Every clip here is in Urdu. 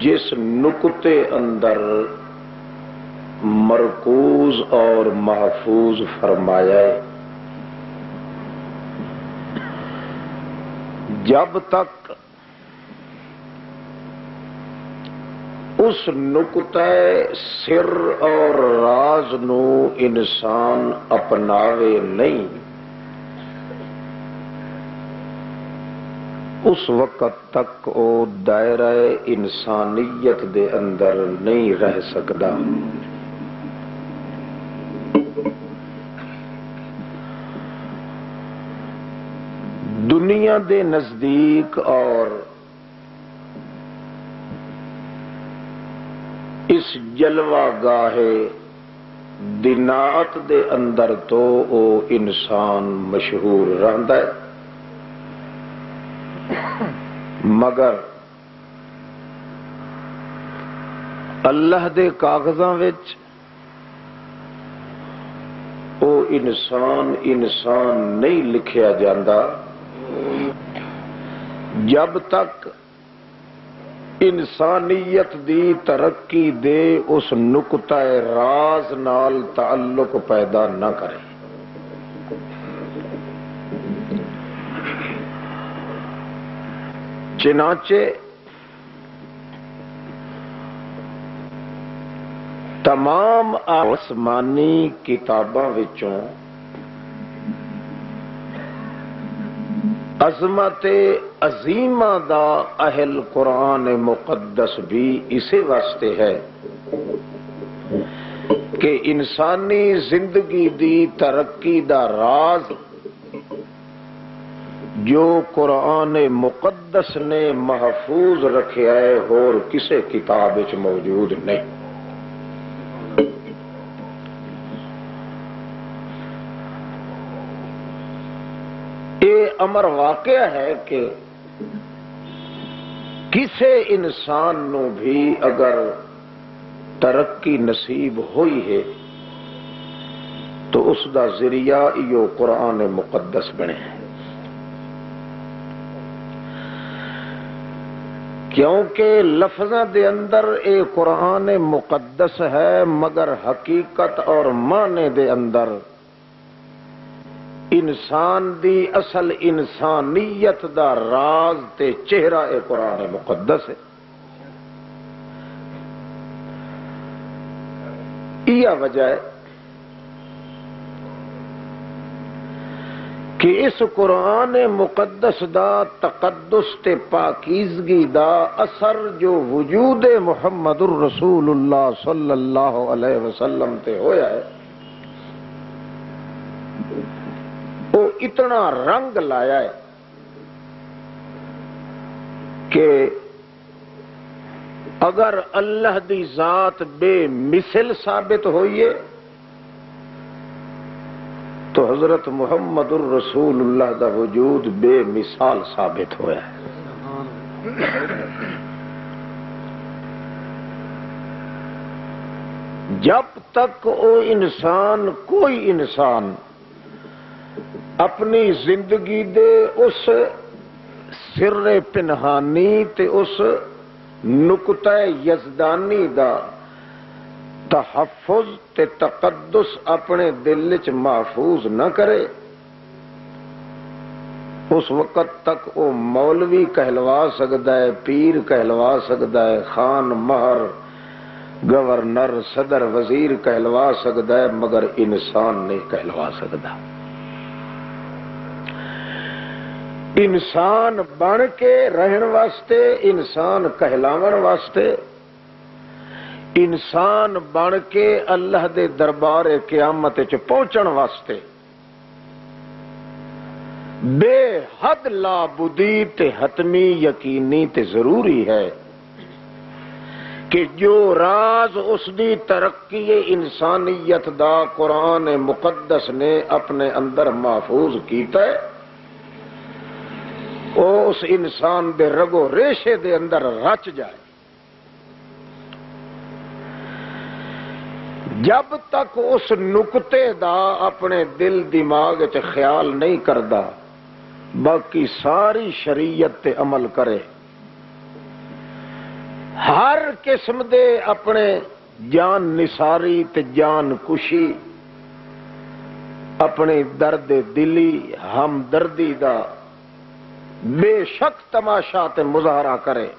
جس نقطے اندر مرکوز اور محفوظ فرمایا ہے، جب تک اس نقطہ سر اور راز نو انسان اپناوے نہیں، اس وقت تک وہ دائرہ انسانیت دے اندر نہیں رہ سکتا۔ دنیا دے نزدیک اور اس جلوہ گاہ دنات دے اندر تو او انسان مشہور رہندا ہے، مگر اللہ دے کاغذاں وچ او انسان نہیں لکھیا جاندا جب تک انسانیت دی ترقی دے اس نقطہ راز نال تعلق پیدا نہ کرے۔ چنانچہ تمام آسمانی کتاباں وچوں عظمت عظیمہ دا اہل قرآن مقدس بھی اسی واسطے ہے کہ انسانی زندگی دی ترقی دا راز جو قرآن مقدس نے محفوظ رکھیا ہے اور کسے کتاب وچ موجود نہیں۔ یہ امر واقعہ ہے کہ کسے انسان نو بھی اگر ترقی نصیب ہوئی ہے تو اس دا ذریعہ یہ قرآن مقدس بنے، کیونکہ لفظاں دے اندر اے قرآن مقدس ہے، مگر حقیقت اور معنی دے اندر انسان دی اصل انسانیت دا راز تے چہرہ اے قرآن مقدس ہے۔ یہ وجہ ہے کہ اس قرآن مقدس دا تقدس تے پاکیزگی دا اثر جو وجود محمد الرسول اللہ صلی اللہ علیہ وسلم تے ہویا ہے، وہ اتنا رنگ لایا ہے کہ اگر اللہ دی ذات بے مثل ثابت ہوئیے تو حضرت محمد الرسول اللہ دا وجود بے مثال ثابت ہوا ہے۔ جب تک وہ انسان کوئی انسان اپنی زندگی دے اس سر پنہانی تے اس نقطہ یزدانی دا تحفظ تے تقدس اپنے دل چ محفوظ نہ کرے، اس وقت تک وہ مولوی کہلوا سکتا ہے، پیر کہلوا سکتا ہے، خان مہر گورنر صدر وزیر کہلوا سکتا ہے، مگر انسان نہیں کہلوا سکتا۔ انسان بن کے رہن واسطے، انسان کہلاون واسطے، انسان بن کے اللہ دے دربار قیامت چ پہنچن واسطے بے حد لابدی تے حتمی یقینی تے ضروری ہے کہ جو راز اس دی ترقی انسانیت دا قرآن مقدس نے اپنے اندر محفوظ کیتا ہے، وہ اس انسان دے رگو ریشے دے اندر رچ جائے۔ جب تک اس نقطے دا اپنے دل دماغ چ خیال نہیں کردا، باقی ساری شریعت تے عمل کرے، ہر قسم دے اپنے جان نثاری تے جان کشی، اپنی درد دلی ہمدردی دا بے شک تماشا تے مظاہرہ کرے،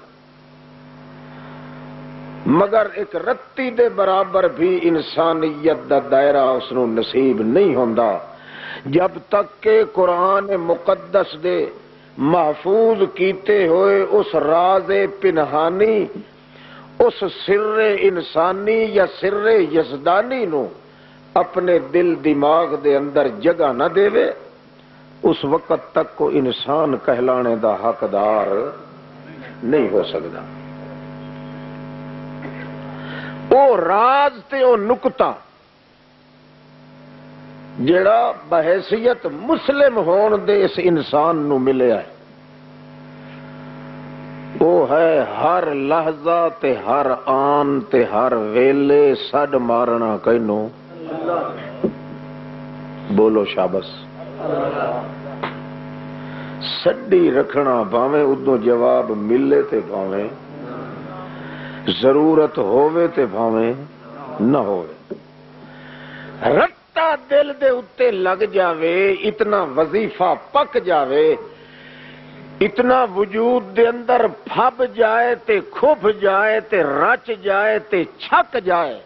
مگر ایک رتی دے برابر بھی انسانیت دا دائرہ اس نو نصیب نہیں ہوندا جب تک کہ قرآن مقدس دے محفوظ کیتے ہوئے اس راز پنہانی، اس سر انسانی یا سر یزدانی نو اپنے دل دماغ دے اندر جگہ نہ دے، اس وقت تک کو انسان کہلانے دا حقدار نہیں ہو سکتا۔ او راز تے او نکتہ جڑا بحیثیت مسلم ہون دے اس انسان نو ملیا ہے، وہ ہے ہر لحظہ تے ہر آن تے ہر ویلے سڈ مارنا کینو بولو شابس، سڈی رکھنا بھاویں ادو جواب ملے تے بھاویں ضرورت ہووے تے بھاویں نہ ہووے، رتا دل دے اتے لگ جاوے، اتنا وظیفہ پک جاوے، اتنا وجود دے اندر پھب جائے تے کھب جائے تے رچ جائے تے چھک جائے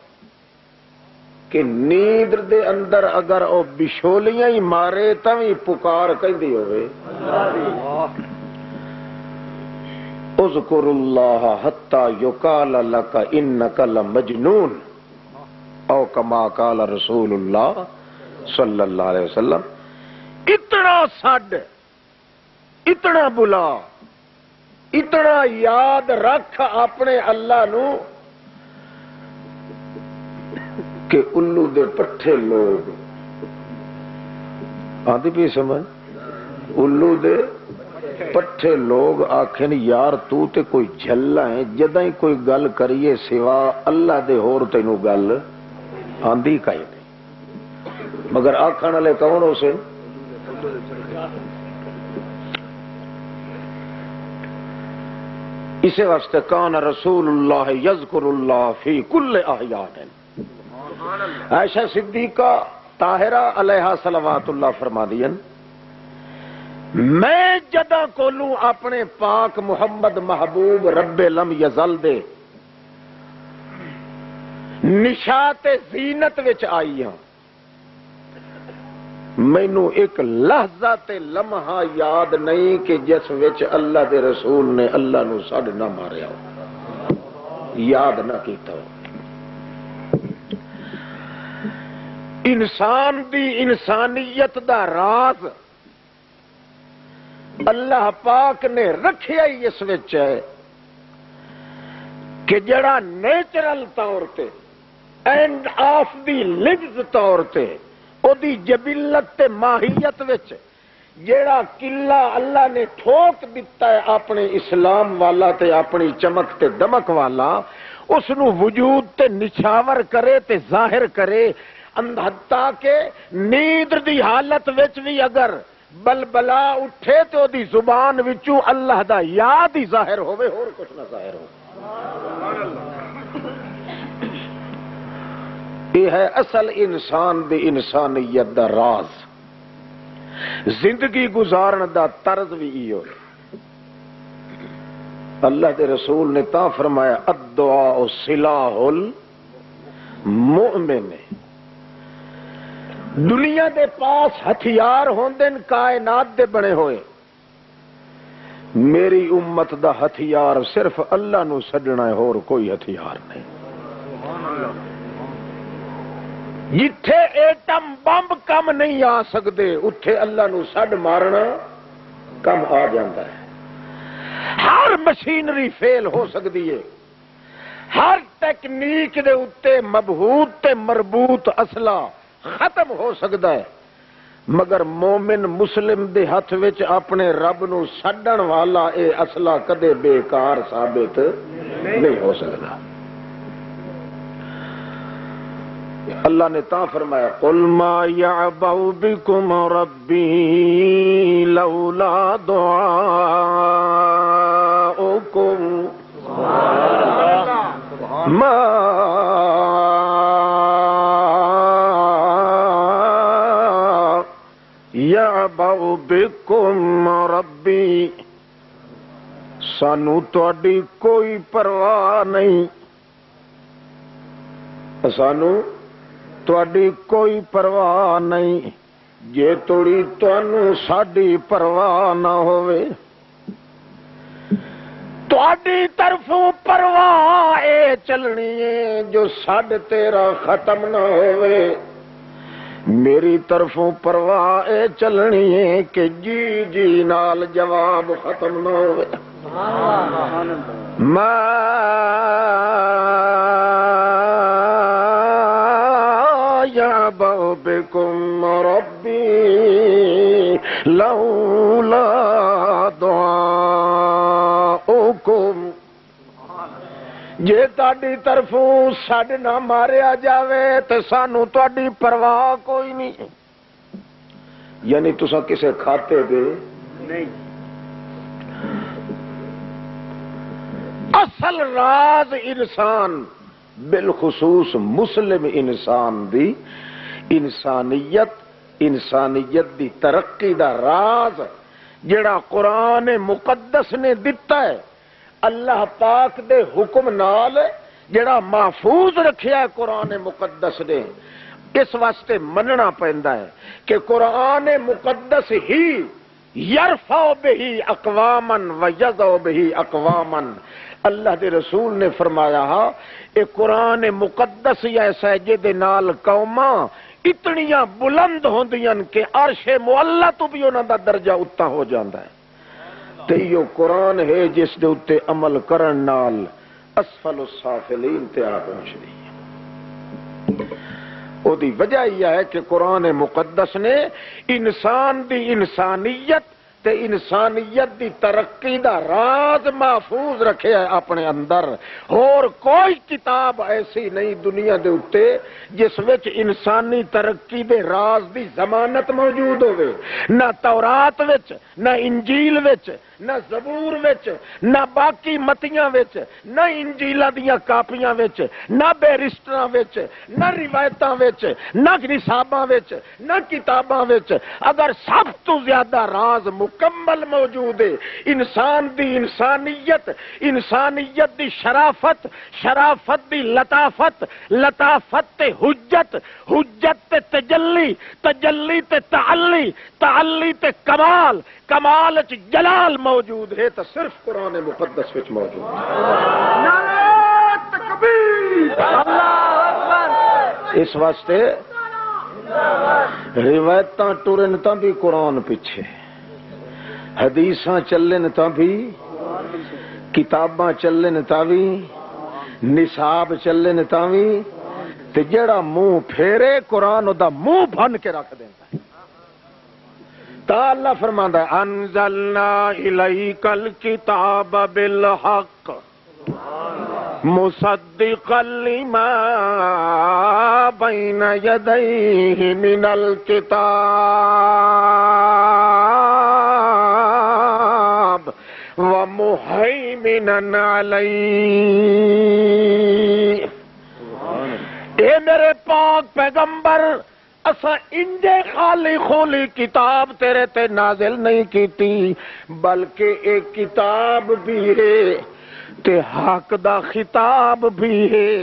کہ نیند دے اندر اگر او بشولیاں ہی مارے تاں پکار کہندی ہوئے اذکر اللہ حتی یقال لک انک لمجنون او کما قال رسول اللہ صلی اللہ علیہ وسلم، اتنا سڈ، اتنا بلا، اتنا یاد رکھ اپنے اللہ نو کہ الو دے پٹھے لوگ آدھی بھی سمجھ، الو دے پٹھے لوگ آکھن یار تو تے کوئی جھلا ہے، جداں ہی کوئی گل کریے سوا اللہ دے ہور تینوں گل آندھی کائی نہیں، مگر آکھن والے کون ہو سے؟ اسی واسطے کان رسول اللہ یذکر اللہ فی کل احیان، عائشہ صدیقہ طاہرہ علیہا صلوات اللہ فرما دین، میں جدا کولوں اپنے پاک محمد محبوب رب لم یزل دے نشاط زینت وچ آئی ہاں، مینوں ایک لحظہ تے لمحہ یاد نہیں کہ جس وچ اللہ دے رسول نے اللہ نو سڈ نہ ماریا ہو، یاد نہ کیتا ہو۔ انسان دی انسانیت دا راز اللہ پاک نے رکھیا ہی اس وچ ہے کہ جڑا نیچرل طور تے اینڈ آف دی لبز طور تے او دی جبلت تے ماہیت وچ جیڑا قلعہ اللہ نے ٹھوک دیتا ہے اپنے اسلام والا تے اپنی چمک تے دمک والا، اس نو وجود تے نچھاور کرے تے ظاہر کرے، حتیٰ کہ نیند دی حالت وچ بھی اگر بلبلا اٹھے تو دی زبان وچوں اللہ دا یاد ہی ظاہر ہوئے، اور کچھ نہ ظاہر ہو۔ یہ ہے اصل انسان دی انسانیت دا راز، زندگی گزارن دا طرز بھی ایو ہے۔ اللہ دے رسول نے تا فرمایا الدعاء سلاح المؤمن، دنیا دے پاس ہتھیار ہوندے کائنات دے بنے ہوئے، میری امت دا ہتھیار صرف اللہ نو سڈنا ہے، اور کوئی ہتھیار نہیں۔ جتھے ایٹم بمب کم نہیں آ سکتے اتھے اللہ نو سڈ مارنا کم آ جاتا ہے۔ ہر مشینری فیل ہو سکتی ہے، ہر ٹیکنیک دے اتے مبہوت تے مربوط اسلحہ ختم ہو سکتا ہے، مگر مومن مسلم دے ہاتھ وچ اپنے رب نو سڈن والا اے اسلحہ کدے بیکار ثابت نہیں ہو سکتا۔ اللہ نے تا فرمایا قل ما یعبأ بکم ربی لولا دعاؤکم، ما یعبأ بکم ربی، سانو تہاڈی کوئی پرواہ نہیں، سانو تہاڈی کوئی پرواہ نہیں، جے توڑی تانوں ساڈی پرواہ نہ ہووے، تہاڈی طرفوں پرواہ اے چلنی ہے جو ساڈ تیرا ختم نہ ہووے، میری طرفوں پرواہ اے چلنی ہے کہ جی جی نال جواب ختم نہ ہوئے۔ ما یعبأ بکم ربی لولا دعاؤکم، جے تہاڈی طرفوں سڈ نہ ماریا جاوے تے سانو تہاڈی پرواہ کوئی نہیں، یعنی تساں کسے کھاتے دے نہیں۔ اصل راز انسان بالخصوص مسلم انسان دی انسانیت دی ترقی دا راز جڑا قرآن مقدس نے دتا ہے، اللہ پاک دے حکم نال جڑا محفوظ رکھیا ہے قرآن مقدس نے، اس واسطے مننا پیندا ہے کہ قرآن مقدس ہی یرفع بہ اقواما ویضع بہ اقواما، اللہ دے رسول نے فرمایا اے قرآن مقدس ایسا ہے جے دے نال قوماں اتنیاں بلند ہوندیاں کہ عرش معلی تو بھی انہاں دا درجہ اتا ہو جاندا ہے، تے یہ قرآن ہے جس دے اتے عمل کرن نال اسفل السافلین تے آ پہنچدی ہے۔ او دی وجہ یہ ہے کہ قرآن مقدس نے انسان دی انسانیت تے انسانیت دی ترقی دا راز محفوظ رکھے ہے اپنے اندر، اور کوئی کتاب ایسی نہیں دنیا دے اتے جس وچ انسانی ترقی دے راز دی ضمانت موجود ہوئے، نہ تورات وچ، نہ انجیل وچ، نہ زبور وچ، نہ باقی متیاں وچ، نہ انجیلاں دیاں کاپیاں وچ، نہ بیرسٹراں وچ، نہ روایتاں وچ، نہ نصاباں وچ، نہ کتاباں وچ، اگر سب تو زیادہ راز مکمل موجود ہے انسان دی انسانیت، انسانیت دی شرافت، شرافت دی لطافت، لطافت تے حجت، حجت تے تجلی، تجلی تے تعلی، تعلی تے کمال، کمال چ جلال موجود ہے تو صرف قرآن مقدس وچ موجود ہے۔ نعرہ تکبیر، اللہ اکبر۔ اس واسطے روایتاں ٹرن تاں بھی قرآن پیچھے، حدیثاں چلن تاں بھی، کتاباں چلن تاں بھی، نصاب چلن تاں بھی، تے جڑا منہ پھیرے قرآن دا منہ بن کے رکھ دیندا ہے۔ تا اللہ فرماندا ہے انزلنا الیک الکتاب بالحق مصدقا لما بین یدیہ من الکتاب ومہیمنا علیہ۔ اے میرے پاک پیغمبر، اساں انجے خالی خولی کتاب تیرے تے نازل نہیں کیتی، بلکہ ایک کتاب بھی ہے تے حق دا خطاب بھی ہے،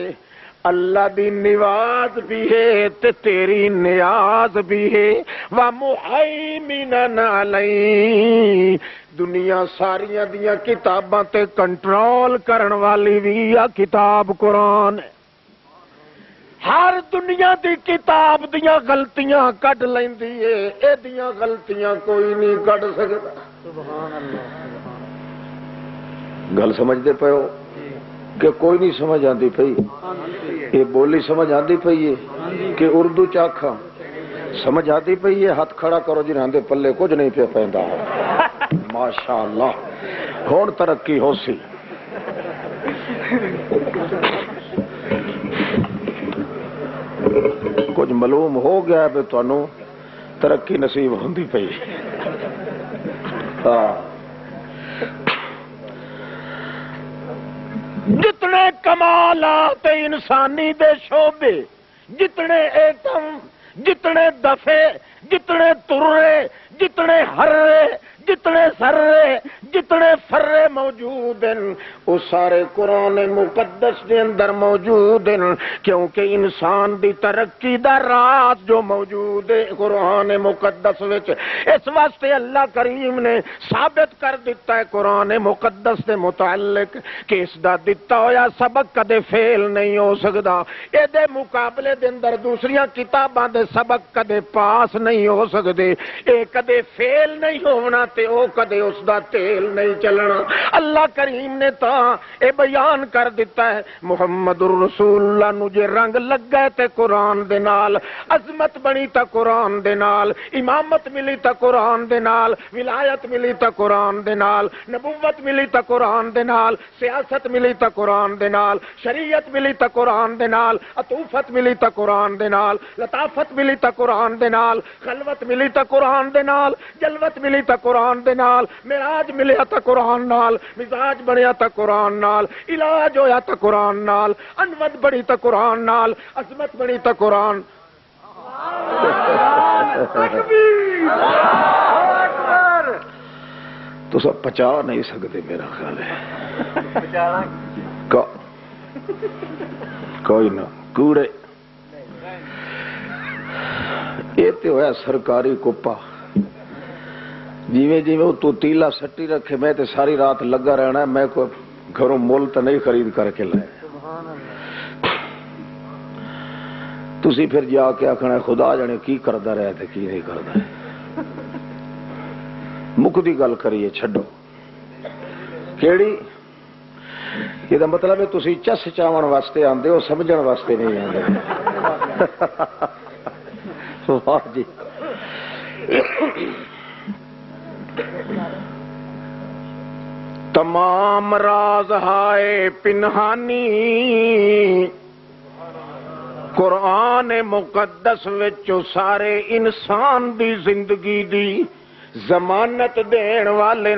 اللہ دی نواز بھی ہے تے تیری نیاز بھی ہے، وَمُحَيْمِنًا عَلَيْهِ، دنیا ساریاں دیاں کتاباں تے کنٹرول کرن والی بھی یا کتاب قرآن ہے۔ ہر دنیا دی کتاب دیاں غلطیاں کڈ لیندی ہے، اے دیاں غلطیاں کوئی نہیں کڈ سکدا۔ سبحان اللہ۔ گل سمجھدے پے ہو کہ کوئی نہیں سمجھ آندی پئی؟ یہ بولی سمجھ آندی پئی ہے کہ اردو چاکھاں سمجھ آتی پئی ہے؟ ہاتھ کھڑا کرو جنہاں دے پلے کچھ نہیں پیا پیندا۔ ماشاءاللہ ہون ترقی ہو سی۔ کچھ معلوم ہو گیا ہے تانوں ترقی نصیب ہوندی پئی۔ جتنے جتنے کمالات انسانی دے شعبے، جتنے ایٹم، جتنے دفے، جتنے ترے، جتنے ہرے، جتنے سرے، جتنے فرے موجود ہیں وہ سارے قرآن مقدس کے اندر موجود ہیں، کیونکہ انسان دی ترقی دا راز جو موجود ہے قرآن مقدس وچ، اس واسطے اللہ کریم نے ثابت کر دیتا ہے قرآن مقدس کے متعلق کہ اس دا دتا ہویا سبق کدے فیل نہیں ہو سکدا، اے دے مقابلے دے اندر دوسریاں کتاباں دے سبق کدے پاس نہیں ہو سکدے، اے کدے فیل نہیں ہونا تے او کدے اس دا تیل نہیں چلنا۔ اللہ کریم نے تا اے بیان کر دیتا ہے محمد الرسول اللہ نو جے رنگ لگ گئے تے قرآن دے نال، عظمت بنی تا قرآن دے نال، امامت ملی تا قرآن دے نال، ولایت ملی تا قرآن دے نال، نبوت ملی تا قرآن دے نال، سیاست ملی تا قرآن دے نال، شریعت ملی تا قرآن دے نال، عطوفت ملی تا قرآن دے نال، لطافت ملی تا قرآن دے نال، خلوت ملی تا قرآن دے نال، جلوت ملی تا قرآن دے نال، معراج ملیا تا قرآن نال، مزاج بنیا تا قرآن نال، علاج ہویا تا قرآن نال، انوت بڑی تا قرآن نال، عظمت بڑی تا قرآن۔ تو سب پچا نہیں سکتے میرا خیال ہے، کوئی نہ کوڑے یہ تو ہوا سرکاری کوپا، جیویں جیویں وہ تو تیلا سٹی رکھے میں تے ساری رات لگا رہنا ہے، میں کو گھروں مول تو نہیں خرید کر کے لائے، تسی پھر جا کے آکھنا خدا جانے کی کردا رہا تے کی نہیں کردا، مکدی گل کریے چھڈو کیڑی، یہ مطلب ہے تسی چس چاون واسطے آندے ہو، سمجھن واسطے نہیں آندے۔ واہ جی، تمام راز ہائے پنہانی قرآن مقدس وچ سارے انسان دی زندگی دی ضمانت دین والے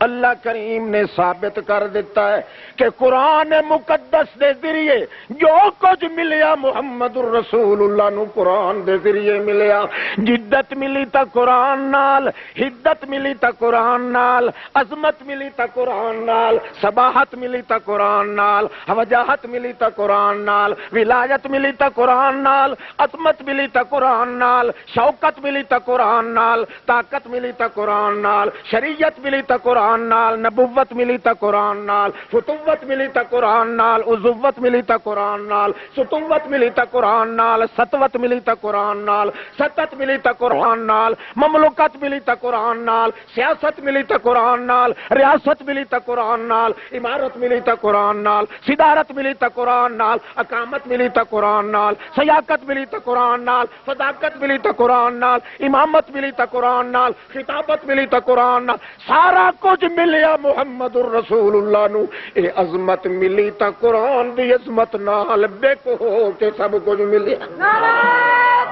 اللہ کریم نے ثابت کر دیتا ہے کہ قرآن مقدس دے ذریعے جو کچھ ملیا محمد الرسول اللہ نو قرآن دے ذریعے ملیا، جدت ملی تا قرآن نال، حدت ملی تا قرآن نال، عظمت ملی تا قرآن نال، صباحت ملی تا قرآن نال، وجاہت ملی تا قرآن نال، ولایت ملی تا قرآن نال، عظمت ملی تا قرآن نال، شوکت ملی تا قرآن نال، طاقت ملی تا قرآن نال، شریعت ملی تا قرآن نال، نبوت ملی تا قرآن نال، فتوت ملی تا قرآن نال، عزوت ملی تا قرآن نال، ستوت ملی تا قرآن نال، ستوت ملی تا قرآن نال، ستت ملی تا قرآن نال، مملکت ملی تا قرآن نال، سیاست ملی تا قرآن نال، ریاست ملی تا قرآن نال، عمارت ملی تا قرآن نال، صدارت ملی تا قرآن نال، اقامت ملی تا قرآن نال، سیاقت ملی تا قرآن نال، صداقت ملی تا قرآن نال، امامت ملی تا قرآن نال، خطابت ملی تا قرآن نال، سارا کچھ ملیا محمد الرسول اللہ نو، اے عظمت ملی تا قرآن دی عظمت نال بیک ہو کے سب کچھ ملیا۔ نعرہ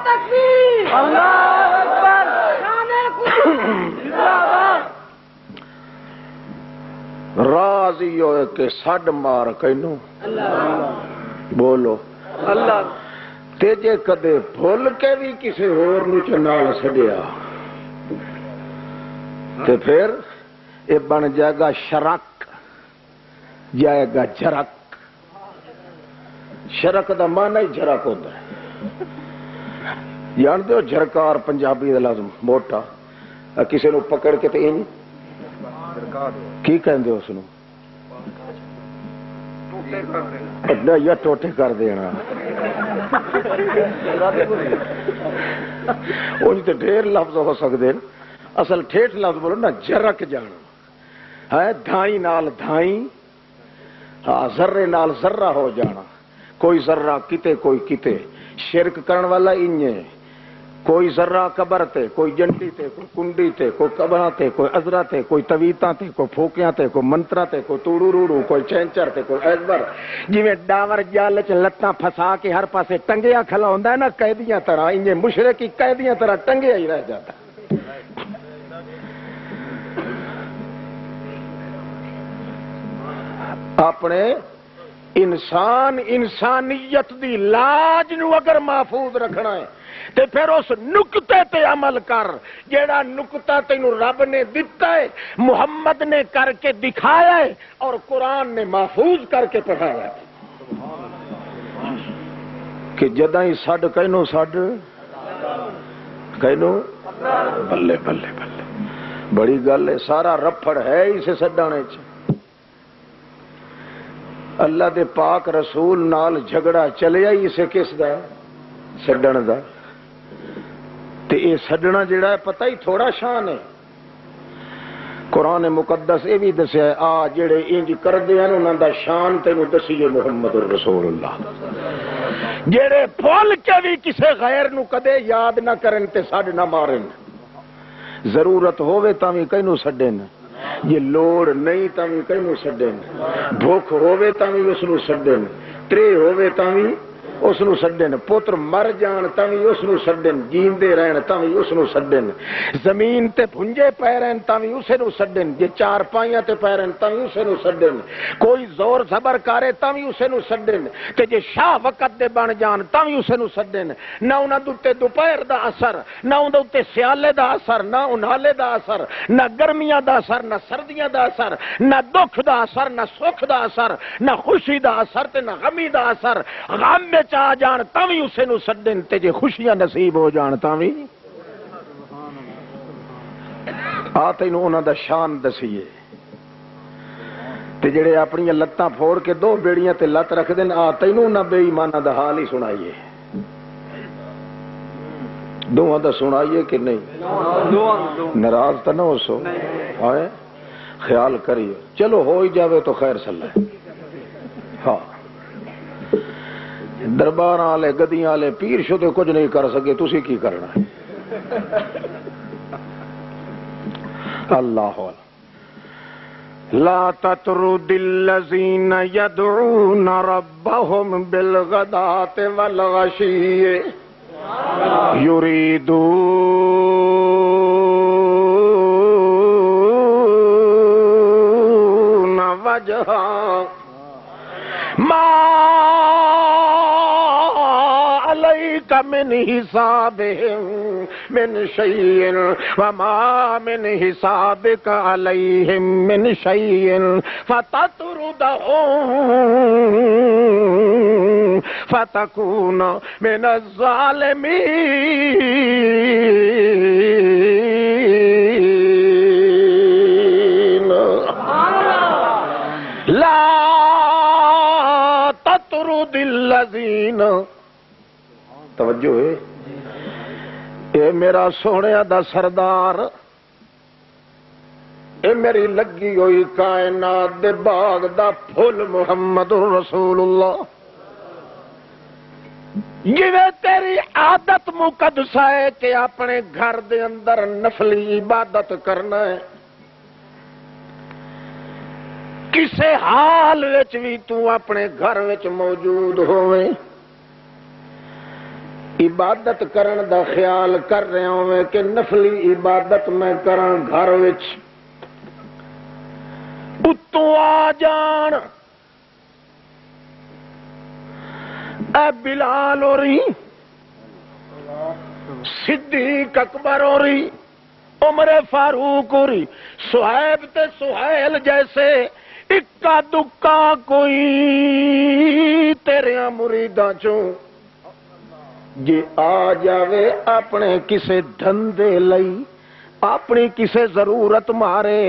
تکبیر، اللہ اکبر، شان قدس، راضی ہوئے کہ سڈ مار کینو بولو اللہ، تے جے کدے بھول کے بھی کسی ہور نو چنال سڈیا تے پھر یہ بن جائے گا شرک، جائے گا جرک۔ شرک دا معنی ہی جرک ہوتا ہے، جانتے ہو جھرکار پنجابی دا لفظ موٹا، کسی نو پکڑ کے تے انج کی کہندے اس نو یا ٹوٹے کر دینا، انج تے ڈھیر لفظ ہو سکتے ہیں، اصل ٹھیٹھ لفظ بولو نا جرک جانا ہے، دھائی نال دھائی، ہاں ذرے نال ذرہ ہو جانا، کوئی ذرہ کتے کوئی کتے، شرک کرن والا انجے، کوئی ذرہ قبر تے، کوئی جنڈی تے، کوئی کنڈی تے، کوئی قبراں تے، کوئی عذرا تے، کوئی تویتاں تے، کوئی پھوکیاں تے، کوئی منترا تے، کوئی توڑو روڑو، کوئی چینچر تے، کوئی ایزبر، جویں ڈاور جال وچ لتاں پھسا کے ہر پاسے ٹنگیا کھلا ہوندا ہے نا قیدیاں طرح، انجے مشرک قیدیاں طرح ٹنگیا ہی رہ جاتا۔ اپنے انسان انسانیت دی لاج نو اگر محفوظ رکھنا ہے تے پھر اس نقطے تے عمل کر جیڑا نقطہ تینوں رب نے دتا ہے، محمد نے کر کے دکھایا ہے اور قرآن نے محفوظ کر کے پڑھایا ہے کہ جداں ہی سڈ کہنو سڈ کہنو بلے بلے بلے بڑی گل ہے، سارا رفڑ ہے اسے سڈانے چ اللہ دے پاک رسول نال جھگڑا چلیا ہی اسے کس دا سڈن دا تے اے سڈنا جڑا ہے پتہ ہی تھوڑا شان ہے۔ قرآن مقدس یہ بھی دسیا ہے آ جڑے انج کردے ہیں انہاں دا شان تینوں دسیے محمد رسول اللہ، جڑے بھول کے بھی کسے غیر نو کدے یاد نہ کرن تے سڈ نہ مارن، ضرورت ہووے تاں وی کینوں سڈن، یہ لوڑ نہیں تاں وی کینوں سڈن، بھوک ہووے تاں وی اس نو سڈن، ترے ہووے تاں وی اس نو سڈن، پتر مر جان تاں وی اس نو سڈن، جیندے رہن تاں وی اس نو سڈن، زمین تے بھنجے پے رہن تاں وی اسے نو سڈن، جے چار پائیاں تے پے رہن تاں وی اسے نو سڈن، کوئی زور زبر کرے تاں وی اسے نو سڈن، تے جے شاہ وقت دے بن جان تاں وی اسے نو سڈن، نہ انہاں دے تے دوپہر دا اثر، نہ انہاں تے سیالے دا اثر، نہ انہالے دا اثر، نہ گرمیاں دا اثر، نہ سردیاں دا اثر، نہ دکھ دا اثر، نہ سکھ دا اثر، نہ خوشی دا اثر تے نہ غمی دا اثر، غم میں آ جان تاں وی اسے نو سڈن تے جے خوشیاں نصیب ہو جان تاں وی آ تینوں انہاں دا شان دسیے تے جڑے اپنی لتاں پھوڑ کے دو بیڑیاں تے لت رکھ دین آ تینوں نہ بے ایماناں دا حال ہی سنائیے، دوہاں دا سنائیے کہ نہیں، ناراض تو نہ ہو سو آئے خیال کریے، چلو ہو ہی جاوے تو خیر صلاح، ہاں دربار والے گدیاں والے پیر شدے کچھ نہیں کر سکے، تسی کی کرنا ہے اللہ لا تطرد الذین یدعون ربهم بالغداة والعشی یریدون وجہا ما علیک من حسابهم من شیء وما من حسابک علیہم من شیء فتطردهم فتکون من الظالمین لا تطرد الذین، توجہ ہے اے میرا سونے دا سردار، اے میری لگی ہوئی کائنات دے باغ دا پھول محمد رسول اللہ، جویں تیری عادت مقدسہ ہے کہ اپنے گھر دے اندر نفلی عبادت کرنا ہے، کسے حال وچ بھی تو اپنے گھر وچ موجود ہوئے عبادت کرن دا خیال کر رہے ہوئے کہ نفلی عبادت میں کرن گھر وچ اتوں آ جان اے بلال ہو رہی، صدیق اکبر ہو رہی، عمر فاروق ہو رہی، صہیب تے سہیل جیسے اکا دکا کوئی تیرے مریداں چوں جی آ جاوے اپنے کسے دھندے لئی، اپنی کسے ضرورت مارے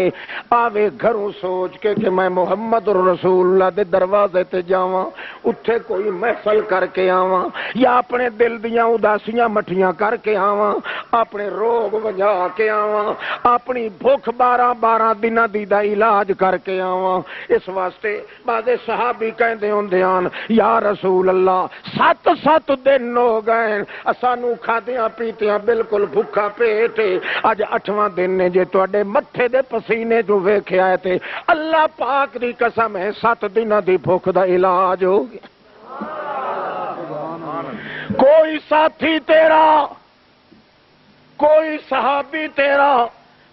آوے گھروں سوچ کے کہ میں محمد رسول اللہ دے دروازے تے جاواں، اتھے کوئی محفل کر کے آواں، یا اپنے دل دیاں اداسیاں مٹھیاں کر کے آواں، اپنے روگ وجا کے آواں، اپنی بھوک 12 دناں دی دا علاج کر کے آواں۔ اس واسطے بعض صحابی کہندے ہوندے آن یا رسول اللہ 7 دن ہو گئے اسانوں کھادیاں پیتیاں بالکل بھوکا پیٹ، اج 8واں دن نے جے تواڈے متھے دے پسینے جو ویکھیا ہے تے اللہ پاک دی قسم ہے 7 دناں دی بھوک دا علاج ہو گیا۔ کوئی ساتھی تیرا، کوئی صحابی تیرا،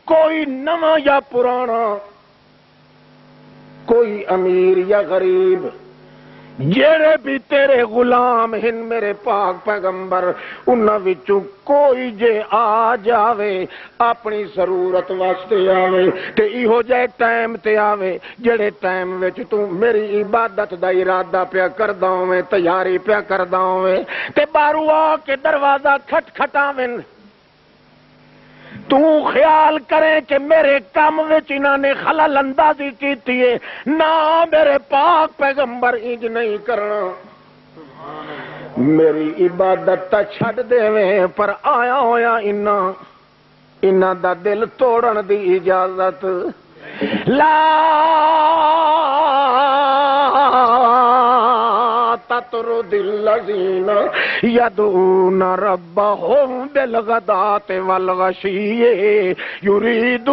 کوئی نواں یا پرانا، کوئی امیر یا غریب، جڑے بھی تیرے غلام ہن میرے پاک پیغمبر انہاں وچوں کوئی جے آ جاوے اپنی ضرورت واسطے آوے تے ایہو جے ٹائم تے آوے جڑے ٹائم وچ تو میری عبادت دا ارادہ پیا کردا ہوویں تیاری پیا کردا ہوویں تے باہروں آ کے دروازہ کھٹکھٹاویں تو خیال کرے کہ میرے کام وچ انہاں نے خلل اندازی کیتی ہے نہ میرے پاک پیغمبر انج نہیں کرنا میری عبادت تا چھڈ دیویں پر آیا ہویا انہاں دا دل توڑن دی اجازت لا تطرد الذین یدعون ربهم بالغداۃ والعشی یریدون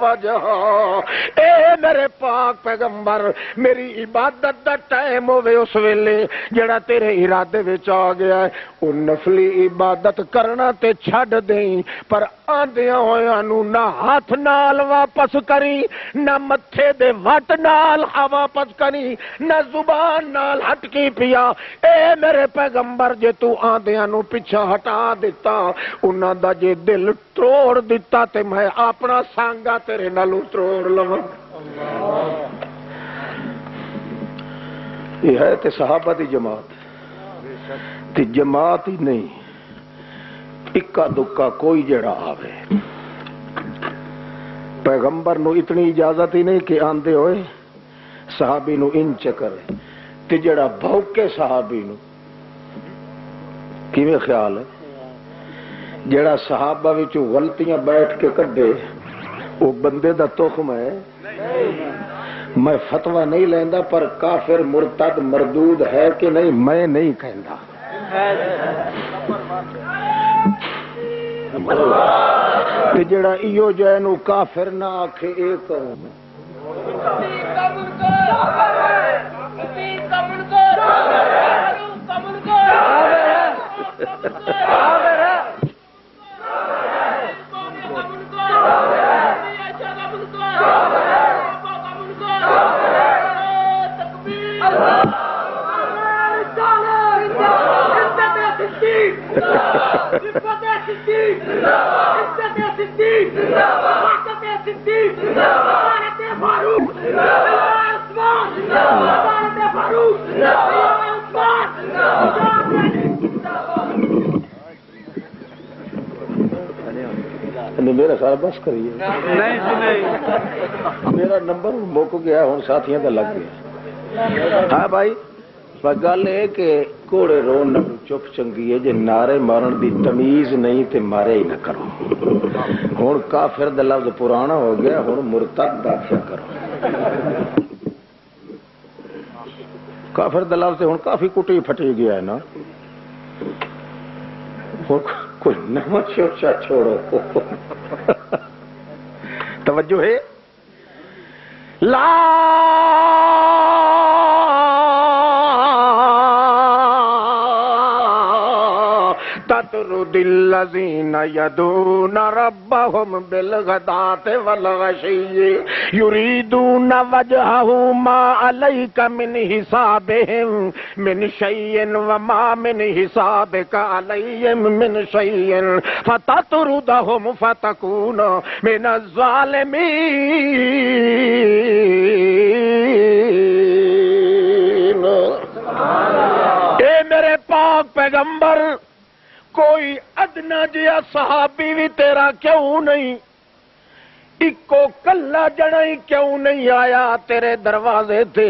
وجہہ اے میرے پاک پیغمبر میری عبادت دا ٹائم ہوے اس ویلے جڑا تیرے ارادے وچ آ گیا ہے او نفلی عبادت کرنا تے چھڈ دیں پر آندیاں ہویاں نو نہ ہاتھ نال واپس کری نہ متھے دے وٹ نال واپس کری نہ زبان نال ہٹکی پیا اے میرے پیغمبر جے تو آندیاں نو پیچھا ہٹا دیتا انہاں دا جے دل توڑ دیتا تے میں اپنا سانگا تیرے نالوں توڑ لواں یہ ہے تے صحابہ دی جماعت تے جماعت ہی نہیں اکا دکا کوئی جڑا آوے پیغمبر نو اتنی اجازت ہی نہیں کہ آندے ہوئے صحابی نو ان چکر تے جڑا بھوکے صحابی نو کیویں خیال ہے جڑا صحابہ وچوں غلطیاں بیٹھ کے کڈے وہ بندے دا تخم ہے میں فتوی نہیں لیندا پر کافر مرتد مردود ہے کہ نہیں میں نہیں کہندا تے جڑا ایو جے نو کافر نہ آکھے اے کروں میرا سارا بس کریے میرا نمبر مک گیا ہوں ساتھیاں کا لگ گیا ہاں بھائی گل ہے کہ گھوڑے رون چپ چنگی ہے جے نعرے مارن دی تمیز نہیں تے مارے ہی نہ کرو ہوں کافر دا لفظ پرانا ہو گیا ہوں مرتد داخل کرو کافر دا لفظ ہوں کافی کٹی پھٹی گیا ہے نا کوئی نواں چرچا چھوڑو توجہ ہے لا تطرد الذین یدعون ربهم بالغداۃ والعشی یریدون وجہہ ما علیک من حسابهم من شیء وما من حسابک علیہم من شیء فتطردهم فتکون من الظالمین اے میرے پاک پیغمبر کوئی ادنا جیا صحابی بھی تیرا کیوں نہیں اکو کلا جڑائی کیوں نہیں آیا تیرے دروازے تھے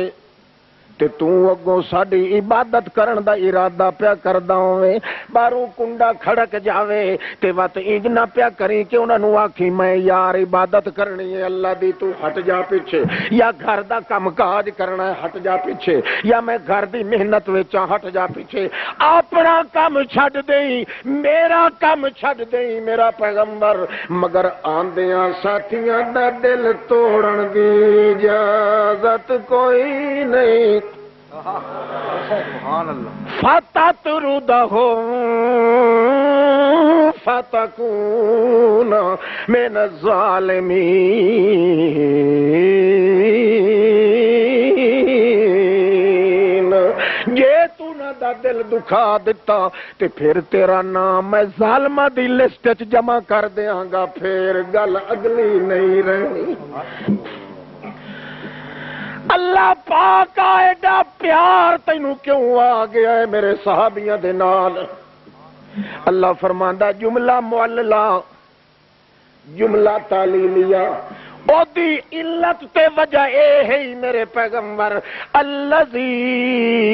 تے تو اگوں ساڈی عبادت کرن دا ارادہ پیا کردا ہوویں باہروں کنڈا کھڑک جاوے تے وت انج نہ پیا کری کہ انہاں نوں آکھی میں یار عبادت کرنی ہے اللہ دی تو ہٹ جا پیچھے یا گھر دا کم کاج کرنا ہے ہٹ جا پیچھے یا میں گھر دی محنت وچ ہٹ جا پیچھے اپنا کم چھڈ دئی میرا کم چھڈ دئی میرا پیغمبر مگر آندیاں ساتھیاں دا دل توڑن دی اجازت کوئی نہیں فتطردهم فتكون من الظالمين دل دکھا دیتا تے پھر تیرا نام میں ظالماں دی لسٹ وچ جمع کر دیاں گا، پھر گل اگلی نہیں رہنی۔ اللہ پاک کا ایڈا پیار تینوں کیوں آ گیا ہے میرے صحابیاں دے نال؟ اللہ فرماندا جملہ معللہ، جملہ تعلیلیہ، او دی علت تے وجہ اے ہے میرے پیغمبر، الذین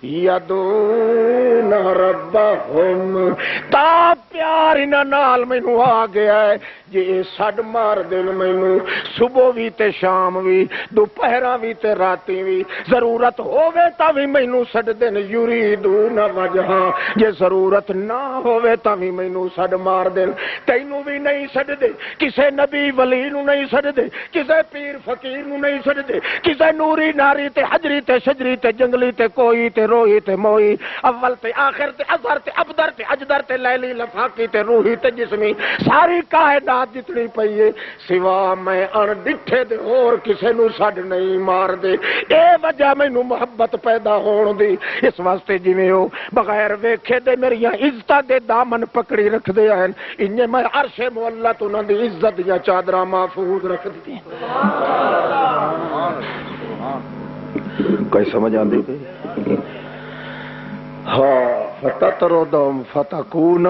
یدعون ربہم، تا پیار انہاں نال مینوں آ گیا ہے جی سڈ مار دین مینوں صبح بھی تے شام بھی، دوپہراں بھی تے راتی بھی، ضرورت ہووے تا بھی مینوں سڈ دین، یریدون وجہا، جے ضرورت نہ ہووے تا بھی مینوں سڈ مار دین، تینوں بھی نہیں سڈ دے، کسے نبی ولی نوں نہیں سڈ دے، کسے پیر فقیر نوں نہیں سڈ دے، کسے نوری ناری تے حجری تے شجری تے جنگلی تے کوئی تے روئی تے موئی، اول تے آخر تے اظہر تے ابدر تے اجدر تے لیلی لفاقی تے روحی تے جسمی، ساری کائنات جتنی پئی ہے سوا میں ان ڈٹھے دے اور کسے نو سڈ نہیں مار دے، اے وجہ مینوں محبت پیدا ہون دی، اس واسطے جویں او بغیر ویکھے دے میریاں عزتاں دے دامن پکڑی رکھ دے ہیں، انجے میں عرش معلت انہاں دی عزت دیاں چادراں محفوظ رکھ دی۔ کوئی سمجھ آندی پئی؟ ہاں فتطردہم فتکون،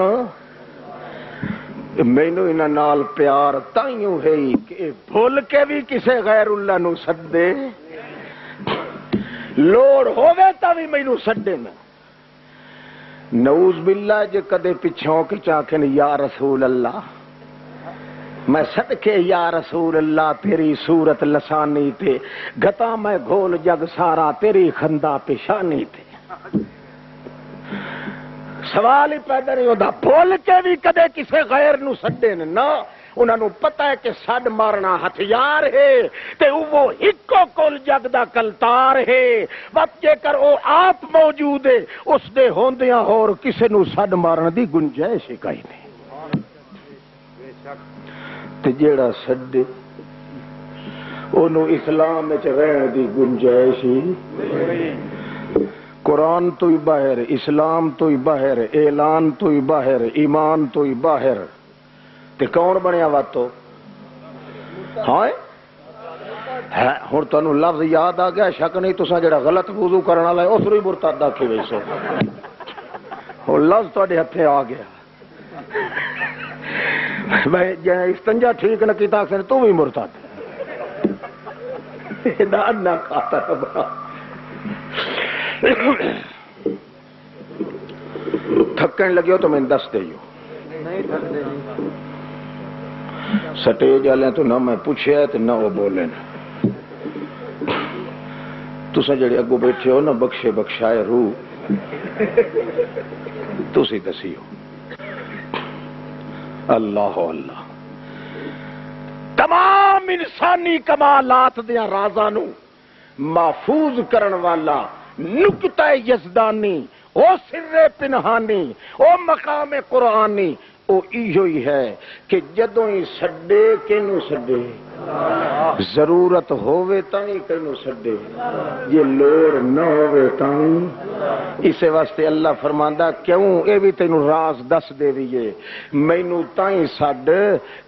مینوں انہاں نال پیار تائیوں ہے کہ بھول کے بھی کسے غیر اللہ نو سدے، لوڑ ہووے تا بھی مینوں سدے نہ، نعوذ باللہ جے کدے پچھوں کے چاکن یا رسول اللہ، میں صدقے یا رسول اللہ تیری صورت لسانی تے گتا میں گھول جگ سارا تیری خندہ پیشانی تے، سوال ہی پیدا نہیں ہوتا، بھول کے بھی کدے کسے غیر نو سڈے نہ، انہاں نو پتہ ہے کہ سڈ مارنا ہتھیار ہے تے وہ ہکو کل جگ دا کلتار ہے، وقت جے کر او آپ موجود ہے اس دے ہوندیاں اور کسے نو سڈ مارن دی گنجائش ہی کوئی نہیں، تے جیڑا سڈے اونوں اسلام وچ رہن دی گنجائش ہی، قرآن تو ہی باہر، اسلام تو ہی باہر، اعلان تو ہی باہر، ایمان تو ہی باہر، تے کون بنیا واتو؟ ہاں ہن تانوں لفظ یاد آ گیا، شک نہیں تساں جڑا غلط وضو کرن والا ہے اس نوں ہی مرتد آکھے ویسے، ہن لفظ تہاڈے ہتھے آ گیا، میں جے استنجا ٹھیک نہ کیتا کہ تو بھی مرتد، دا نہ کھاتا بڑا تھکن لگے ہو تو میں دس دے سٹیج والے تو نہ میں پوچھے تو نہ وہ بولے، تسا جڑے اگو بیٹھے ہو نہ بخشے بخشائے روح تسی دسی ہو، اللہ اللہ تمام انسانی کمالات دیا رازاں نو محفوظ کرن والا نکتہ یزدانی، او سر پنہانی، او مقام قرآنی، او ایہو ہی ہے کہ جدوں ہی سڈے کینوں سڈے، ضرورت ہووے تاں ہی کینوں سڈے، یہ لوڑ نہ ہووے تاں ہی، اسے واسطے اللہ فرماندا کیوں اے بھی تینوں راز دس دے ویے، مینوں تاں ہی سڈ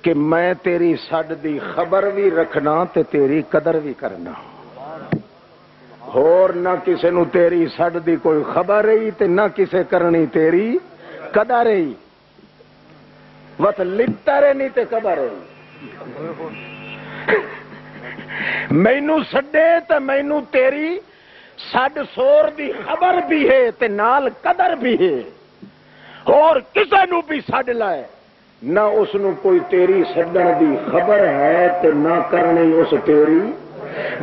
کہ میں تیری سڈ دی خبر بھی رکھنا تے تیری قدر بھی کرنا، اور نہ کسے نو تیری سڈ دی کوئی خبر رہی تے نہ کسے کرنی تیری قدر رہی، وت لتا رہنی تے قدر رہی، مینوں سڈے تے مینوں تیری سڈ سور دی خبر بھی ہے تے نال قدر بھی ہے، اور کسے نو بھی سڈ لائے نہ اس نو کوئی تیری سڈن دی خبر ہے تے نہ کرنی اس تیری،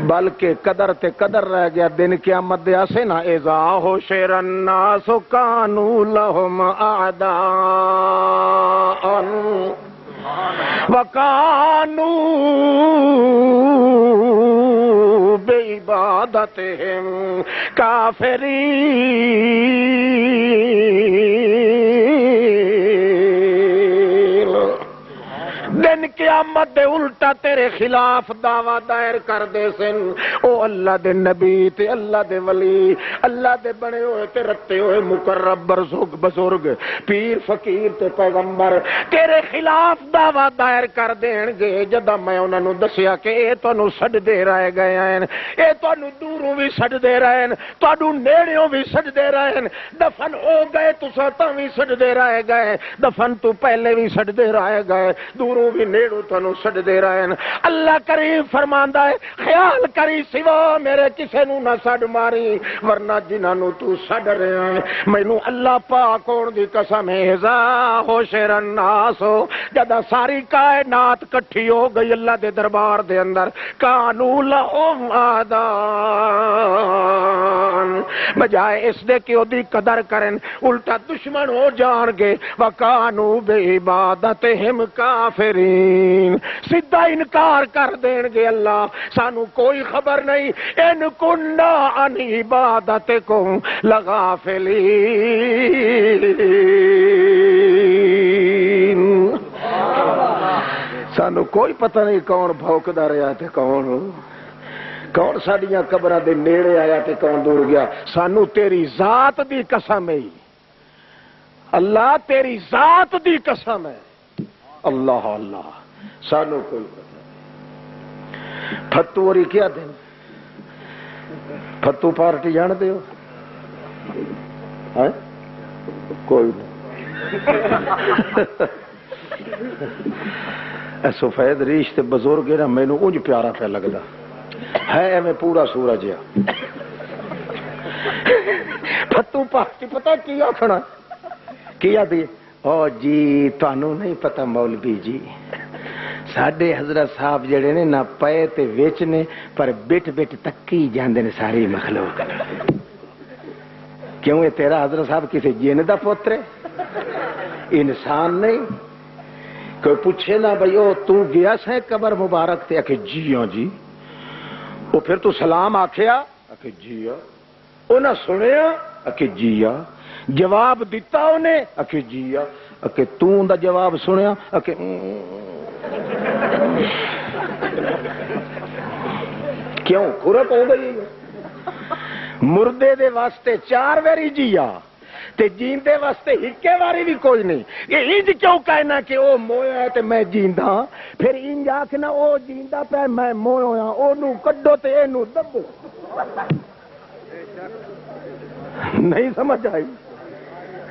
بلکہ قدر تے قدر رہ گیا، دن قیامت دے آسے نا اذا حشر الناس کانوا لهم اعداء وکانوا بعبادتهم کافرین، دن دن قیامت دے الٹا تیرے خلاف دعویٰ دائر کر دے سن او اللہ دے نبی تے اللہ دے ولی اللہ دے بنے ہوئے تے رتے ہوئے مقرب بزرگ پیر فقیر تے پیغمبر تیرے خلاف دعویٰ دائر کر دین گے جدہ میں انہاں نوں دسیا کہ اے تانوں سڈ دے رہے گئے ہیں اے تانوں دوروں بھی سڈ دے رہے ہیں تانوں نیڑیوں بھی سڈ دے رہے ہیں دفن ہو گئے تساں تاں بھی سڈ دے رہے گئے دفن تو پہلے بھی سڈ دے رہے گئے دوروں بھی نیڑوں تانوں سڈ دے رہے ہیں اللہ کریم فرماندا ہے خیال کری سوا میرے کسے نوں نہ سڈ ماری ورنہ جنہاں نوں تو سڈ رہا ہے مینوں اللہ پاک ہون دی قسم ہے ذا حشر الناس جدا ساری کائنات کٹھی ہو گئی اللہ دے دربار دے اندر کانوا لہم آدان بجائے اس دے کہ اودی قدر کرن الٹا دشمن ہو جان گے وکانوا بعبادتہم کافرین سیدھا انکار کر دین گے اللہ سانو کوئی خبر نہیں ان کننا عن عبادتکم لغافلین سانو کوئی پتہ نہیں کون بھوکدا رہا تے کون ساڈیاں قبراں دے نیڑے آیا تے کون دور گیا سانو تیری ذات دی قسم ہے اللہ تیری ذات دی قسم ہے اللہ اللہ سانو کوئی پتہ نہیں پھتو اور کیا دن پھتو پارٹی جان دے ہو کوئی نہیں سفید ریش تے بزرگ ہے نا مینوں اونج پیارا پہ لگدا ہے میں پورا سورج ہے پھتو پارٹی پتہ کی آکھنا کیا دی او جی تانوں نہیں پتہ مولوی جی ساڈے حضرت صاحب جڑے نے نہ پے تے وچ نے پر بٹ بٹ تکی جاندے نے ساری مخلوق کیوں یہ تیرا حضرت صاحب کسی جن دا پوتر ہے انسان نہیں کوئی پوچھے نا بھائی او تو گیا سے قبر مبارک تے کہ جی ہاں جی وہ پھر تو سلام آکھیا کہ جی ہاں انہاں سنیا کہ جی ہاں جواب دیتا انہیں کہ جی ہاں کہ تو ان دا جواب سنیا کہ کیوں کھرت ہو گئی مردے دے واسطے 4 واری جیا تے جیندے واسطے ہکے واری بھی کوئی نہیں یہ انج کیوں کہنا کہ او مویا ہے تے میں جیندا پھر انج آکھنا او جیندا پہ میں مویا ہاں او نو کڈو تے اے نو دبو نہیں سمجھ آئی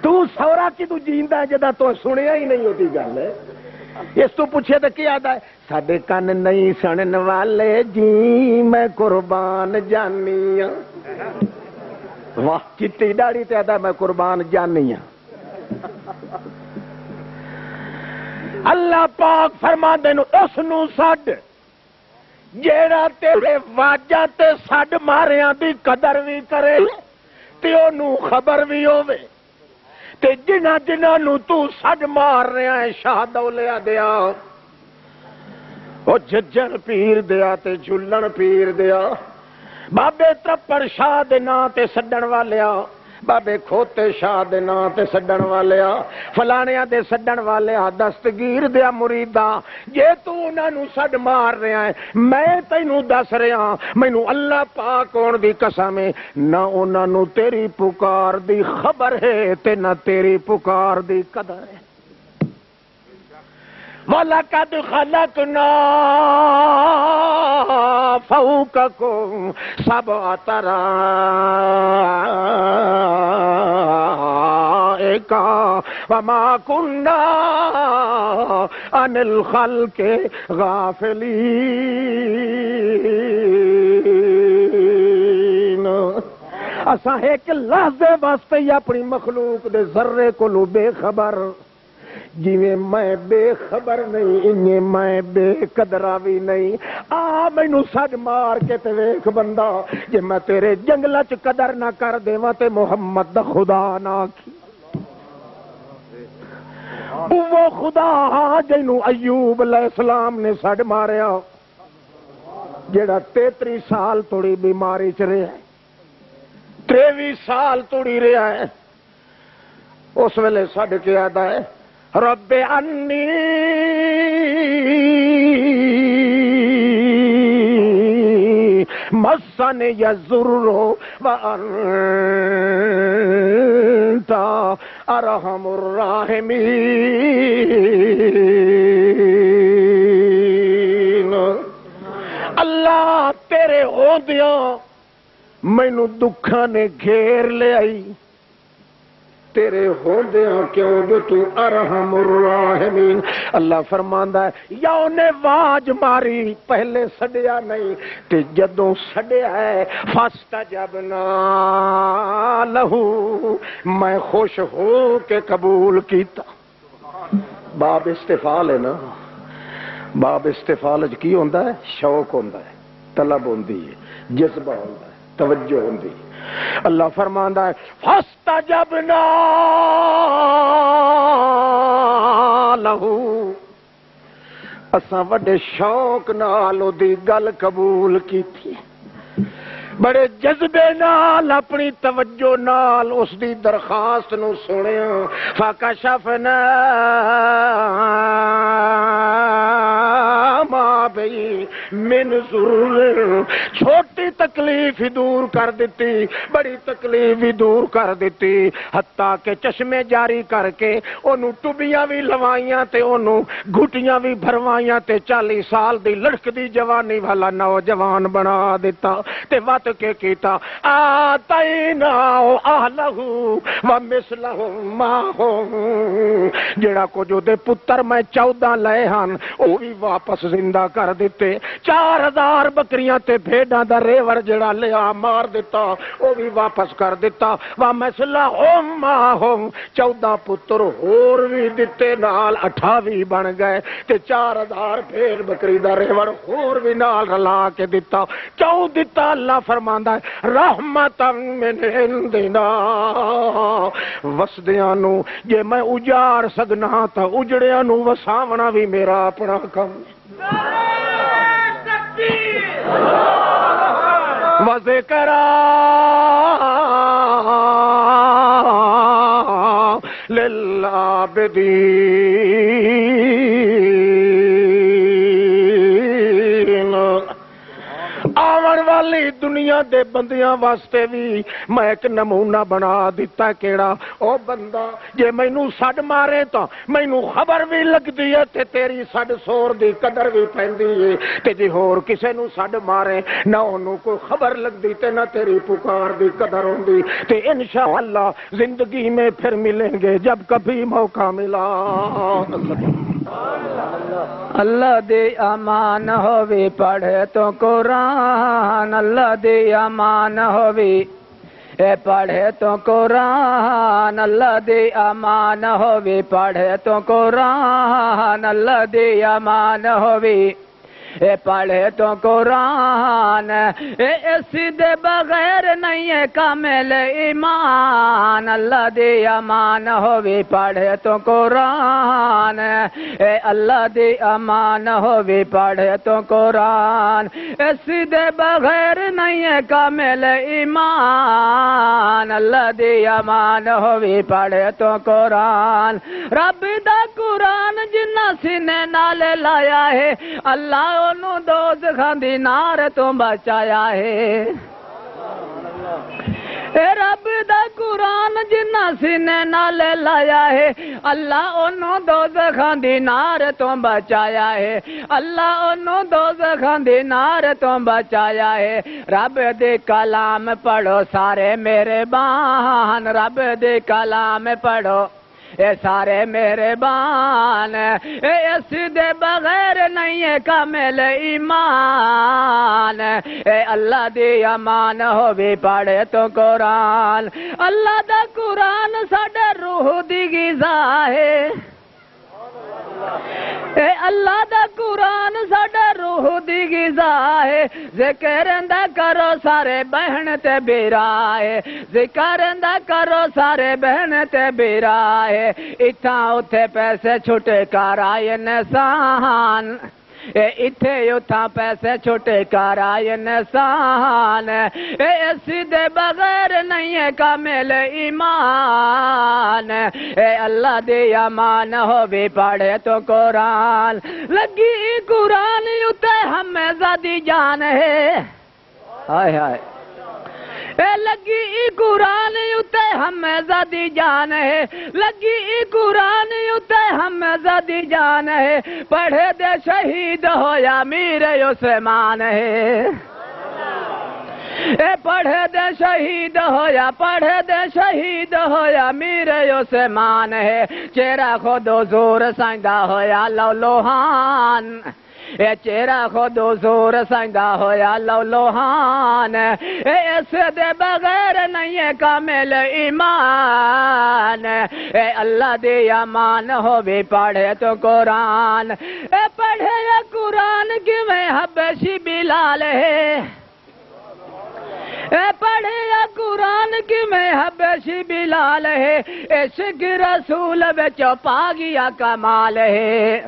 تو سورا کی تو جیندا ہے جدا تو سنیا ہی نہیں ہوتی گل ہے اس تو پوچھے تو کیا آتا ہے ساڈے کن نہیں سنن والے جی میں قربان جانی ہاں واہ چٹی داڑھی تے آتا میں قربان جانی ہاں اللہ پاک فرما دے نو اس نو سڈ جیڑا تیرے واجہ تے سڈ ماریاں دی قدر بھی کرے تے اونوں خبر بھی ہوے تے جنہ جنہ نو تو سڈ مار رہا ہے شاہ دولیا دیا او ججن پیر دیا تے جھلن پیر دیا بابے ترپڑ شاہ دے نام تے سڈن والیا بابے کھوتے شاہ دے نام تے سڈن والیا فلانیاں دے سڈن والیا دستگیر دیا مریدا جے تو انہاں نو سڈ مار رہا ہے میں تینوں دس رہا مینوں اللہ پاک ہون دی قسم ہے نہ انہاں نو تیری پکار دی خبر ہے تے نہ تیری پکار دی قدر ہے وَلَقَدْ خَلَقْنَا فَوْقَكُمْ سَبْعَ طَرَائِقَ وَمَا كُنَّا عَنِ الْخَلْقِ غَافِلِينَ اساں ایک لحظے واسطے ہی اپنی مخلوق دے ذرے کو بے خبر جویں میں بے خبر نہیں انہیں میں بے قدرہ بھی نہیں آ مینوں سج مار کے تے ویکھ بندہ جے میں تیرے جنگلاں چ قدر نہ کر دیواں تے محمد دا خدا نہ آکھی وہ خدا جنوں ایوب علیہ السلام نے سڈ ماریا جڑا 33 سال توڑی بیماری چ رہا ہے 23 سال توڑی رہا ہے اس ویلے سڈ کے آدا ہے رب انی مسن یضر وانت ارحم الراحمین۔ اللہ تیرے ہوندیاں مینوں دکھاں نے گھیر لے آئی، تیرے ہوندیاں کیوں جو تو ارحم الراحمین۔ اللہ فرماندا ہے یا نے واج ماری پہلے سڈیا نہیں تے جدوں سڈیا ہے فاستجبنا لہو میں خوش ہو کے قبول کیتا۔ باب استفال ہے نا، باب استفال کی ہوندا ہے؟ شوق ہوندا ہے، طلب ہوندی ہے، جذبہ ہوندا ہے، توجہ ہوندی ہے۔ اللہ فرماندا ہے فاستجبنا لہو، اساں وڈے شوق نال دی گل قبول کیتی، بڑے جذبے نال اپنی توجہ نال اس دی درخواست نو سنیا۔ فکشفنا ما بی من ضر، چھوٹی تکلیف ہی دور کر دیتی، بڑی تکلیف بھی دور کر دیتی، حتیٰ کہ چشمے جاری کر کے انہوں ٹبیاں بھی لوائیاں تے انہوں گھٹیاں بھی بھروائیاں تے 40 سال دی لڑک دی جوانی والا نوجوان بنا دیتا تے وات کے کیتا آتینا اہلہ ومثلہم معہم، جڑا کو جو دے پتر میں 14 لے ہن وہ بھی واپس زندہ کر دیتے، 4000 بکریاں تے بھیڑاں دا ریوڑ جڑا لیا مار دیتا وہ بھی واپس کر دیتا۔ ومثلہم معہم، 14 پتر ہور بھی دیتے نال 28 بن گئے تے 4000 بھیڑ بکری دا ریوڑ ہور بھی نال رلا کے دیتا۔ کیوں دیتا؟ اللہ فرماندا ہے رحمتاً من عندنا، وسدیاں نو جے میں اجاڑ سکنا تا اجڑیاں نو وساونا بھی میرا اپنا کم۔ وذکرا للعابدین، آون والی دنیا دے بندیاں واسطے بھی میں ایک نمونہ بنا دیتا۔ کیڑا؟ او بندہ جے مینوں سڈ مارے تو مینوں خبر بھی لگدی ہے تے تیری سڈ سور دی قدر بھی پیندی ہے، تے جے ہور کسے نوں سڈ مارے نہ اونوں کوئی خبر لگدی تے نہ تیری پکار دی قدر ہوندی۔ تے انشاءاللہ زندگی میں پھر ملیں گے جب کبھی موقع ملا۔ اللہ دے امان ہووے پڑھے تو قرآن، اللہ دے امان ہووے اے پڑھے تو قرآن، اللہ دے امان ہووے پڑھے تو قرآن، اللہ دے امان ہووے اے پڑھے تو قرآن، اے اس دے بغیر نہیں ہے کامل ایمان، اللہ دے امان ہووے پڑھے تو قرآن، اے اللہ دے امان ہووے پڑھے تو قرآن، اس دے بغیر نہیں ہے کامل ایمان، اللہ دے امان ہووے پڑھے تو قرآن۔ رب دا قرآن جنہ سینے نال لایا ہے اللہ انہوں دوزخاں دی نار تو بچایا ہے۔ اے رب دا قرآن جنہ سینے نال لایا ہے اللہ انہوں دوزخاں دی نار تو بچایا ہے، اللہ انہوں دوزخاں دی نار تو بچایا ہے۔ رب دے کلام پڑھو سارے میرے بان، رب دے کلام پڑھو اے سارے میرے بان، اے اس دے بغیر نہیں ہے کامل ایمان، اے اللہ دی امان ہووے پڑھے تو قرآن۔ اللہ دا قرآن ساڈا روح دی غذا ہے، اے اللہ دا قرآن ساڈا روح دی غذا ہے، ذکر دا کرو سارے بہن تے بیرا ہے، ذکر دا کرو سارے بہن تے بیرا ہے، اتھاں اتھے پیسے چھٹے کر آئے نسان، اے اتھے اتھاں پیسے چھوٹے کر آئے نسان، اے اسی دے بغیر نہیں ہے کامل ایمان، اے اللہ دے امان ہووے پڑھے تو قرآن، لگی قرآن اتے ہمیں زادی جان ہے، ہائے ہائے اے لگی قرآن اتے ہمیں زادی جان ہے لگی قرآن اتے ہمیں زادی جان ہے پڑھے دے شہید ہویا میر عثمان ہے اے پڑھے دے شہید ہویا پڑھے دے شہید ہویا میر عثمان ہے چہرہ خود حضور سائندہ ہویا لو لوہان اے چہرہ خود حضور سائندہ ہویا لو لوہان اے اس دے بغیر نہیں ہے کامل ایمان اے اللہ دی امان ہو بھی پڑھے تو قرآن اے پڑھے یا قرآن کی میں حبشی بلال ہے اے پڑھے یا قرآن کی میں حبشی بلال ہے عشق رسول بچ پا گیا کمال ہے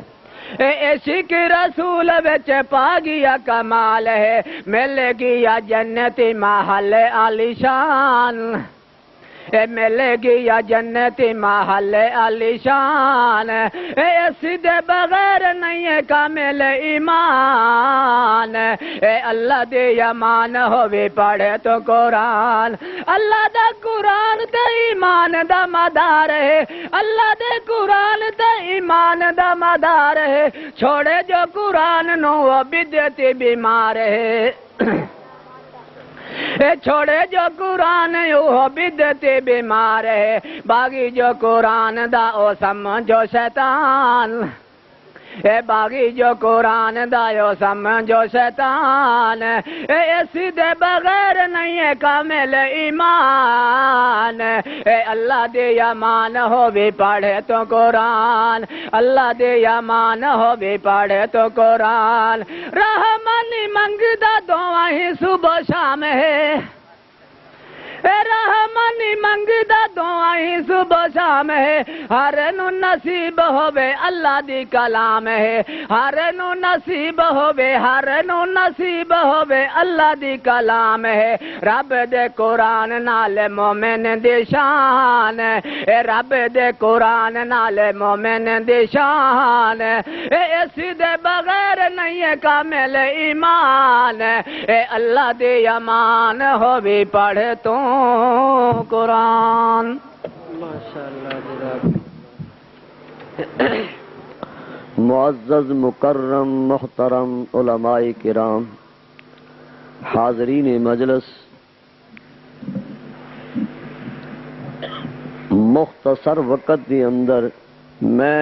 عشق رسول بچ پا گیا کمال ہے مل گیا جنتی محل عالی شان مل گیا جنتی محل عالی شان اس دے بغیر نہیں ہے کامل ایمان اے اللہ دی امان ہووی پڑھے تو قرآن اللہ دا قرآن تے ایمان دا مدار ہے اللہ دے قرآن تے ایمان دا مدار ہے چھوڑے جو قرآن نو وہ بدعتی بیمار ہے چھوڑے جو قرآن وہ بدعتی بیمار ہے باغی جو قرآن دا او سمجھو شیطان اے باغی جو قرآن دا او سمجھو شیطان اسی دے بغیر نہیں ہے کامل ایمان اے اللہ دی امان ہو بھی پڑھے تو قرآن اللہ دی امان ہو بھی پڑھے تو قرآن رحمانی منگدا دعا ہی صبح شام ہے رحمانی منگدا دعا ہی صبح شام ہے ہر نو نصیب ہووے اللہ دی کلام ہے ہر نو نصیب ہووے ہر نو نصیب ہووے اللہ دی کلام ہے رب دے قرآن نال مومن دی شان اے رب دے قرآن نال مومن دی شان اس دے بغیر نہیں ہے کامل ایمان اے اللہ دی امان ہو بھی پڑھ تو قرآن معزز مکرم محترم علماء کرام حاضرین مجلس مختصر وقت کے اندر میں